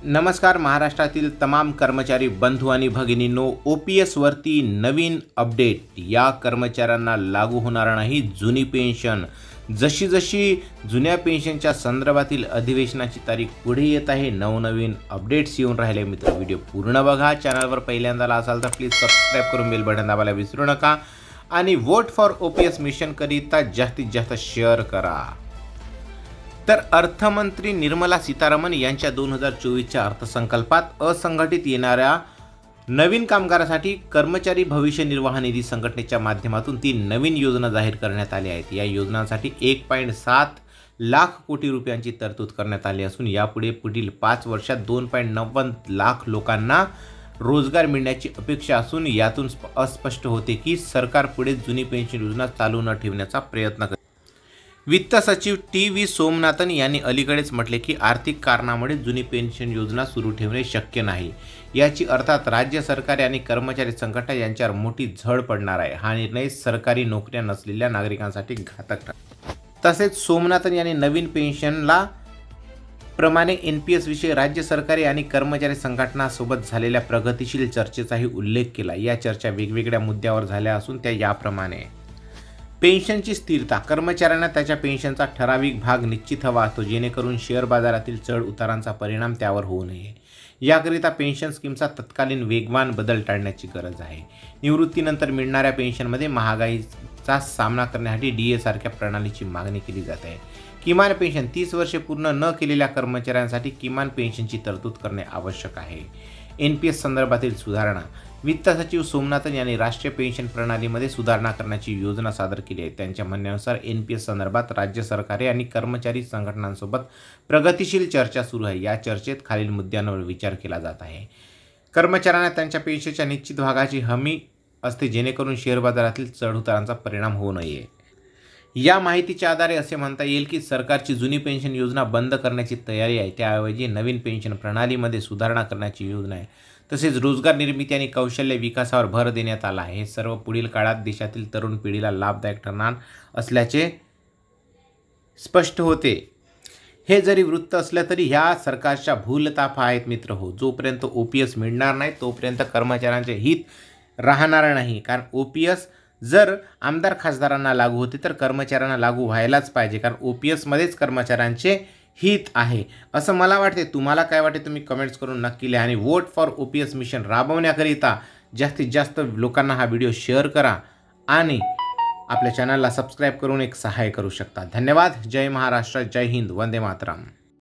नमस्कार महाराष्ट्रातील तमाम कर्मचारी बंधू आणि भगिनींनो, OPS वरती नवीन अपडेट. या कर्मचाऱ्यांना लागू होणार नाही जुनी पेन्शन. जशी जशी जुन्या पेन्शनच्या संदर्भातील अधिवेशनाची तारीख पुढे येत आहे, नवनवीन अपडेट्स येऊन राहिले. मित्र, व्हिडिओ पूर्ण बघा. चॅनलवर पहिल्यांदा असाल तर प्लीज सबस्क्राईब करून बेल बटन दाबायला विसरू नका आणि वोट फॉर OPS मिशन करिता जास्तीत जास्त शेअर करा. तर अर्थमंत्री निर्मला सीतारामन यांच्या 2024च्या अर्थसंकल्पात असंघटित येणाऱ्या नवीन कामगारासाठी कर्मचारी भविष्य निर्वाह निधी संघटनेच्या माध्यमातून 3 नवीन योजना जाहीर करण्यात आल्या आहेत. या योजनांसाठी 1.7 लाख कोटी रुपयांची तरतूद करण्यात आली असून यापुढे पुढील 5 वर्षात 2.90 लाख लोकांना रोजगार मिळण्याची अपेक्षा असून यातून अस्पष्ट होते की सरकार पुढे जुनी पेन्शन योजना चालू न ठेवण्याचा प्रयत्न करते. वित्त सचिव TV सोमनाथन यांनी अलीकडेच म्हटले की आर्थिक कारणामुळे जुनी पेन्शन योजना सुरू ठेवणे शक्य नाही. याची अर्थात राज्य सरकार आणि कर्मचारी संघटना यांच्यावर मोठी झळ पडणार आहे. हा निर्णय सरकारी नोकऱ्या नसलेल्या नागरिकांसाठी घातक ठरला. तसेच सोमनाथन यांनी नवीन पेन्शनला प्रमाणे NPS विषयी राज्य सरकारी आणि कर्मचारी संघटनांसोबत झालेल्या प्रगतिशील चर्चेचाही उल्लेख केला. या चर्चा वेगवेगळ्या मुद्द्यावर झाल्या असून त्या याप्रमाणे: पेन्शनची स्थिरता. कर्मचाऱ्यांना त्याच्या पेन्शनचा ठराविक भाग निश्चित हवा असतो जेणेकरून शेअर बाजारातील चढ उतारांचा परिणाम त्यावर होऊ नये. याकरिता पेन्शन स्कीमचा तत्कालीन वेगवान बदल टाळण्याची गरज आहे. निवृत्तीनंतर मिळणाऱ्या पेन्शनमध्ये महागाईचा सामना करण्यासाठी DA सारख्या प्रणालीची मागणी केली जात आहे. किमान पेन्शन. 30 वर्षे पूर्ण न केलेल्या कर्मचाऱ्यांसाठी किमान पेन्शनची तरतूद करणे आवश्यक आहे. NPS संदर्भातील सुधारणा. वित्त सचिव सोमनाथन यांनी राष्ट्रीय पेन्शन प्रणालीमध्ये सुधारणा करण्याची योजना सादर केली आहे. त्यांच्या म्हणण्यानुसार NPS संदर्भात राज्य सरकारे आणि कर्मचारी संघटनांसोबत प्रगतिशील चर्चा सुरू आहे. या चर्चेत खालील मुद्द्यांवर विचार केला जात आहे. कर्मचाऱ्यांना त्यांच्या पेन्शनच्या निश्चित भागाची हमी असते जेणेकरून शेअर बाजारातील चढउतारांचा परिणाम होऊ नये. या माहितीच्या आधारे असे म्हणता येईल की सरकारची जुनी पेन्शन योजना बंद करण्याची तयारी आहे. त्याऐवजी नवीन पेन्शन प्रणालीमध्ये सुधारणा करण्याची योजना आहे. तसेच रोजगार निर्मिती आणि कौशल्य विकासावर भर देण्यात आला आहे. हे सर्व पुढील काळात देशातील तरुण पिढीला लाभदायक ठरणार असल्याचे स्पष्ट होते. हे जरी वृत्त असलं तरी ह्या सरकारच्या भूलथापा आहेत मित्र हो. जोपर्यंत OPS मिळणार नाही तोपर्यंत कर्मचाऱ्यांचे हित राहणार नाही. कारण OPS जर आमदार खासदारांना लागू होते तर कर्मचाऱ्यांना लागू व्हायलाच पाहिजे, कारण OPS मध्येच कर्मचाऱ्यांचे हित आहे असं मला वाटते. तुम्हाला काय वाटते तुम्ही कमेंट्स करून नक्की लिहा आणि वोट फॉर OPS मिशन राबवण्याकरिता जास्तीत जास्त लोकांना हा व्हिडिओ शेअर करा आणि आपल्या चॅनलला सबस्क्राईब करून एक सहाय्य करू शकता. धन्यवाद. जय महाराष्ट्र, जय हिंद, वंदे मातरम.